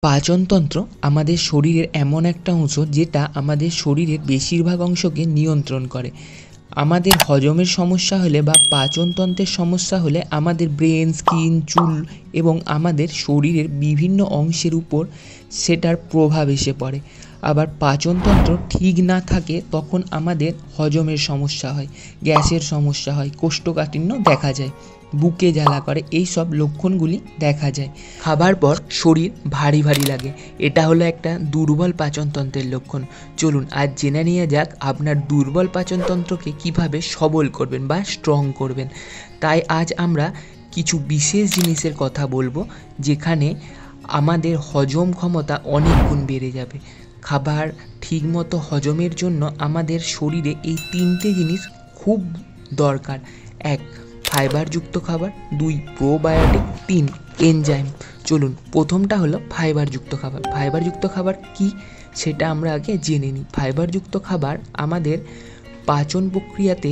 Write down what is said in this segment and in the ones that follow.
পাচনতন্ত্র আমাদের শরীরের এমন একটা অংশ যেটা আমাদের শরীরের বেশিরভাগ অংশকে নিয়ন্ত্রণ করে। আমাদের হজমের সমস্যা হলে বা পাচনতন্ত্রের সমস্যা হলে আমাদের ব্রেন, স্কিন, চুল এবং আমাদের শরীরের বিভিন্ন অংশের উপর সেটার প্রভাব এসে পড়ে। আবার পাচনতন্ত্র ঠিক না থাকে তখন আমাদের হজমের সমস্যা হয়, গ্যাসের সমস্যা হয়, কোষ্ঠকাঠিন্য দেখা যায়, বুকে জ্বালা করে, এই সব লক্ষণগুলি দেখা যায়। খাবার পর শরীর ভারী ভারী লাগে, এটা হলো একটা দুর্বল পাচনতন্ত্রের লক্ষণ। চলুন আজ জেনে নিয়ে যাক আপনার দুর্বল পাচনতন্ত্রকে কিভাবে সবল করবেন বা স্ট্রং করবেন। তাই আজ আমরা কিছু বিশেষ জিনিসের কথা বলবো যেখানে আমাদের হজম ক্ষমতা অনেক গুণ বেড়ে যাবে। খাবার ঠিকমতো হজমের জন্য আমাদের শরীরে এই তিনটে জিনিস খুব দরকার। 1. ফাইবারযুক্ত খাবার, 2. প্রোবায়োটিক, 3. এনজাইম। চলুন প্রথমটা হলো ফাইবারযুক্ত খাবার। ফাইবারযুক্ত খাবার কি সেটা আমরা আগে জেনে নিই। ফাইবারযুক্ত খাবার আমাদের পাচন প্রক্রিয়াতে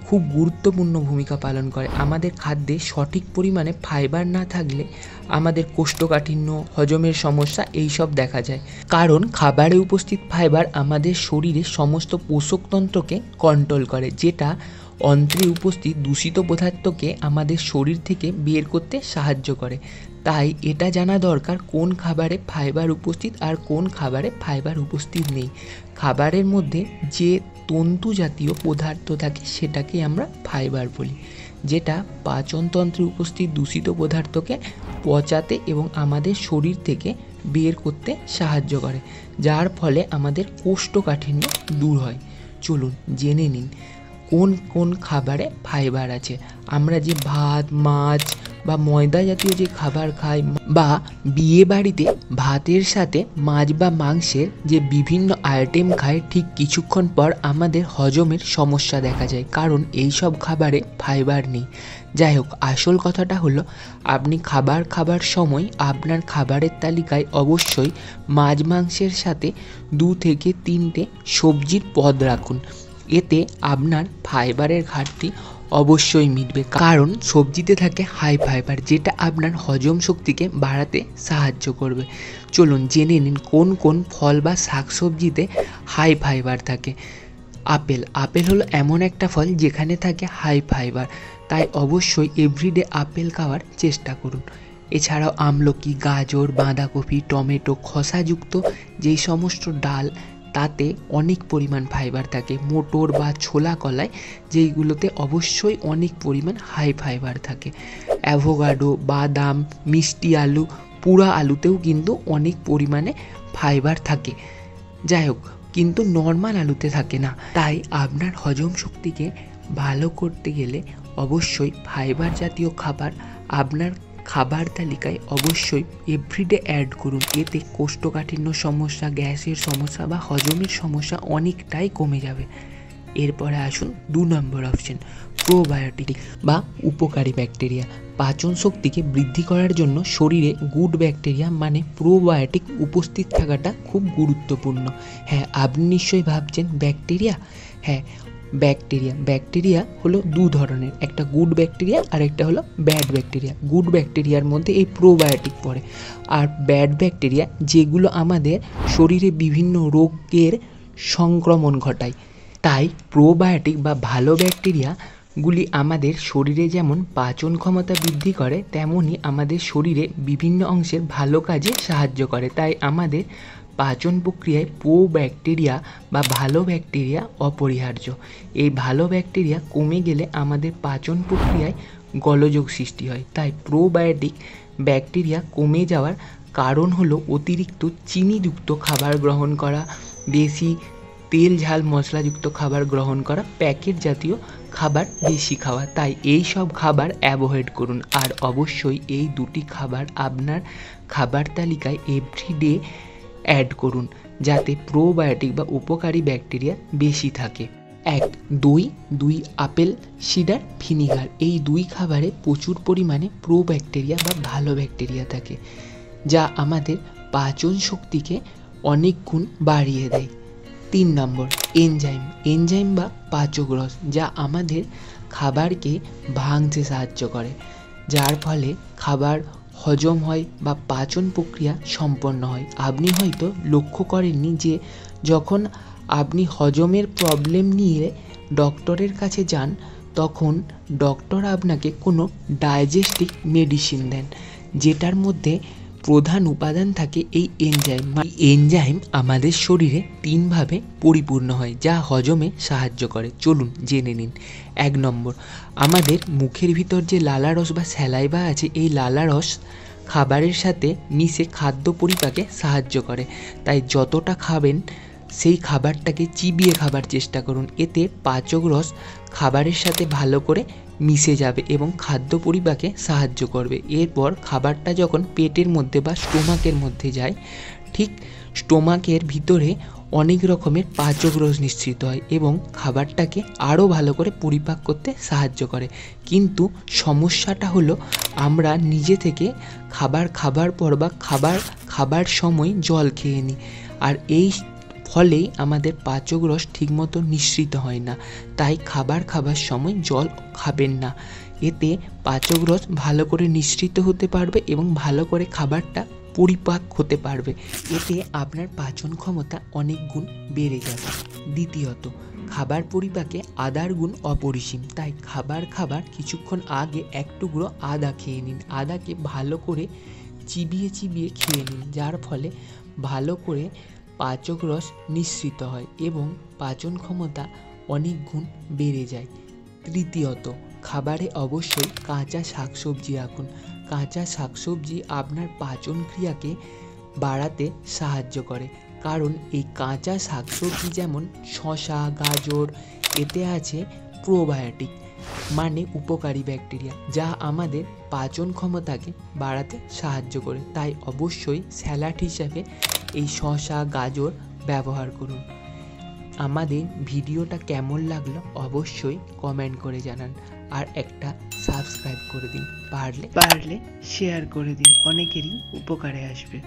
খুব গুরুত্বপূর্ণ ভূমিকা পালন করে। আমাদের খাদ্যে সঠিক পরিমাণে ফাইবার না থাকলে আমাদের কোষ্ঠকাঠিন্য, হজমের সমস্যা এইসব দেখা যায়। কারণ খাবারে উপস্থিত ফাইবার আমাদের শরীরে সমস্ত পোষকতন্ত্রকে কন্ট্রোল করে, যেটা অন্ত্রে উপস্থিত দূষিত পদার্থকে আমাদের শরীর থেকে বের করতে সাহায্য করে। তাই এটা জানা দরকার কোন খাবারে ফাইবার উপস্থিত আর কোন খাবারে ফাইবার উপস্থিত নেই। খাবারের মধ্যে যে তন্তু জাতীয় পদার্থ থাকে সেটাকে আমরা ফাইবার বলি, যেটা পাচনতন্ত্রে উপস্থিত দূষিত পদার্থকে পচাতে এবং আমাদের শরীর থেকে বের করতে সাহায্য করে, যার ফলে আমাদের কোষ্ঠকাঠিন্য দূর হয়। চলুন জেনে নিন কোন কোন খাবারে ফাইবার আছে। আমরা যে ভাত, মাছ বা ময়দা জাতীয় যে খাবার খাই, বা বিয়ে বাড়িতে ভাতের সাথে মাছ বা মাংসের যে বিভিন্ন আইটেম খাই, ঠিক কিছুক্ষণ পর আমাদের হজমের সমস্যা দেখা যায়, কারণ এই সব খাবারে ফাইবার নেই। যাই হোক, আসল কথাটা হলো আপনি খাবার সময় আপনার খাবারের তালিকায় অবশ্যই মাছ মাংসের সাথে 2 থেকে 3টে সবজির পদ রাখুন। এতে আপনার ফাইবারের ঘাটতি অবশ্যই মিটবে, কারণ সবজিতে থাকে হাই ফাইবার, যেটা আপনার হজম শক্তিকে বাড়াতে সাহায্য করবে। চলুন জেনে নিন কোন কোন ফল বা শাকসবজিতে হাই ফাইবার থাকে। আপেল হলো এমন একটা ফল যেখানে থাকে হাই ফাইবার, তাই অবশ্যই এভরিডে আপেল খাওয়ার চেষ্টা করুন। এছাড়াও আমলকি, গাজর, বাঁধাকপি, টমেটো, খোসাযুক্ত যেই সমস্ত ডাল, তাতে অনেক পরিমাণ ফাইবার থাকে। মোটর বা ছোলা কলায় যেইগুলোতে অবশ্যই অনেক পরিমাণ হাই ফাইবার থাকে। অ্যাভোকাডো, বাদাম, মিষ্টি আলু, পুরা আলুতেও কিন্তু অনেক পরিমাণে ফাইবার থাকে। যাই হোক, কিন্তু নর্মাল আলুতে থাকে না। তাই আপনার হজম শক্তিকে ভালো করতে গেলে অবশ্যই ফাইবার জাতীয় খাবার আপনার খাবার তালিকায় অবশ্যই এভরিডে অ্যাড করুন। এতে কোষ্ঠকাঠিন্য সমস্যা, গ্যাসের সমস্যা বা হজমের সমস্যা অনেকটাই কমে যাবে। এরপরে আসুন 2 নম্বর অপশন, প্রোবায়োটিক বা উপকারী ব্যাকটেরিয়া। পাচন শক্তিকে বৃদ্ধি করার জন্য শরীরে গুড ব্যাকটেরিয়া মানে প্রোবায়োটিক উপস্থিত থাকাটা খুব গুরুত্বপূর্ণ। হ্যাঁ, আপনি নিশ্চয়ই ভাবছেন ব্যাকটেরিয়া। হ্যাঁ, ব্যাকটেরিয়া হলো 2 ধরনের, একটা গুড ব্যাকটেরিয়া আর একটা হলো ব্যাড ব্যাকটেরিয়া। গুড ব্যাকটেরিয়ার মধ্যে এই প্রোবায়োটিক পড়ে, আর ব্যাড ব্যাকটেরিয়া যেগুলো আমাদের শরীরে বিভিন্ন রোগের সংক্রমণ ঘটায়। তাই প্রোবায়োটিক বা ভালো ব্যাকটেরিয়াগুলি আমাদের শরীরে যেমন পাচন ক্ষমতা বৃদ্ধি করে, তেমনই আমাদের শরীরে বিভিন্ন অংশের ভালো কাজে সাহায্য করে। তাই আমাদের পাচন প্রক্রিয়ায় প্রোব্যাকটেরিয়া বা ভালো ব্যাকটেরিয়া অপরিহার্য। এই ভালো ব্যাকটেরিয়া কমে গেলে আমাদের পাচন প্রক্রিয়ায় গোলযোগ সৃষ্টি হয়। তাই প্রোবায়োটিক ব্যাকটেরিয়া কমে যাওয়ার কারণ হলো অতিরিক্ত চিনিযুক্ত খাবার গ্রহণ করা, বেশি তেল ঝাল মশলাযুক্ত খাবার গ্রহণ করা, প্যাকেট জাতীয় খাবার বেশি খাওয়া। তাই এই সব খাবার অ্যাভয়েড করুন। আর অবশ্যই এই 2টি খাবার আপনার খাবার তালিকায় এভরিডে অ্যাড করুন, যাতে প্রোবায়োটিক বা উপকারী ব্যাকটেরিয়া বেশি থাকে। 1. দই, আপেল সিডার ভিনিগার। এই 2 খাবারে প্রচুর পরিমাণে প্রোব্যাকটেরিয়া বা ভালো ব্যাকটেরিয়া থাকে, যা আমাদের পাচন শক্তিকে অনেক গুণ বাড়িয়ে দেয়। 3 নম্বর, এনজাইম বা পাচকরস, যা আমাদের খাবারকে ভাঙতে সাহায্য করে, যার ফলে খাবার হজম হয় বা পাচন প্রক্রিয়া সম্পন্ন হয়। আপনি হয়তো লক্ষ্য করেননি যে যখন আপনি হজমের প্রবলেম নিয়ে ডক্টরের কাছে যান তখন ডক্টর আপনাকে কোনো ডাইজেস্টিভ মেডিসিন দেন, যেটার মধ্যে প্রধান উপাদান থাকে এই এনজাইম। এনজাইম আমাদের শরীরে 3 ভাবে পরিপূর্ণ হয় যা হজমে সাহায্য করে। চলুন জেনে নিন। 1 নম্বর, আমাদের মুখের ভিতর যে লালারস বা স্যালাইভা আছে, এই লালারস খাবারের সাথে মিশে খাদ্য পরিপাকে সাহায্য করে। তাই যতটা খাবেন সেই খাবারটাকে চিবিয়ে খাবার চেষ্টা করুন। এতে পাচক রস খাবারের সাথে ভালো করে মিশে যাবে এবং খাদ্য পরিপাকে সাহায্য করবে। এরপর খাবারটা যখন পেটের মধ্যে বা স্টোমাকের মধ্যে যায়, ঠিক স্টোমাকের ভিতরে অনেক রকমের পাচক রস নিঃসৃত হয় এবং খাবারটাকে আরও ভালো করে পরিপাক করতে সাহায্য করে। কিন্তু সমস্যাটা হলো আমরা নিজে থেকে খাবার পর বা খাবার সময় জল খেয়ে নিই, আর এই ফলেই আমাদের পাচক রস ঠিকমতো নিঃসৃত হয় না। তাই খাবার সময় জল খাবেন না, এতে পাচক রস ভালো করে নিঃসৃত হতে পারবে এবং ভালো করে খাবারটা পরিপাক হতে পারবে। এতে আপনার পাচন ক্ষমতা অনেক গুণ বেড়ে যাবে। দ্বিতীয়ত, খাবার পরিপাকে আদার গুণ অপরিসীম। তাই খাবার কিছুক্ষণ আগে 1 টুকরো আদা খেয়ে নিন। আদাকে ভালো করে চিবিয়ে খেয়ে নিন, যার ফলে ভালো করে পাচক রস নিঃসৃত হয় এবং পাচন ক্ষমতা অনেক গুণ বেড়ে যায়। তৃতীয়ত, খাবারে অবশ্যই কাঁচা শাকসবজি রাখুন। কাঁচা শাকসবজি আপনার পাচন ক্রিয়াকে বাড়াতে সাহায্য করে, কারণ এই কাঁচা শাকসবজি যেমন শসা, গাজর, এতে আছে প্রোবায়োটিক মানে উপকারী ব্যাকটেরিয়া, যা আমাদের পাচন ক্ষমতাকে বাড়াতে সাহায্য করে। তাই অবশ্যই স্যালাড হিসাবে এই শসা, গাজর ব্যবহার করুন। আমাদের ভিডিওটা কেমন লাগলো অবশ্যই কমেন্ট করে জানান, আর একটা সাবস্ক্রাইব করে দিন, পারলে শেয়ার করে দিন, অনেকেরই উপকারে আসবে।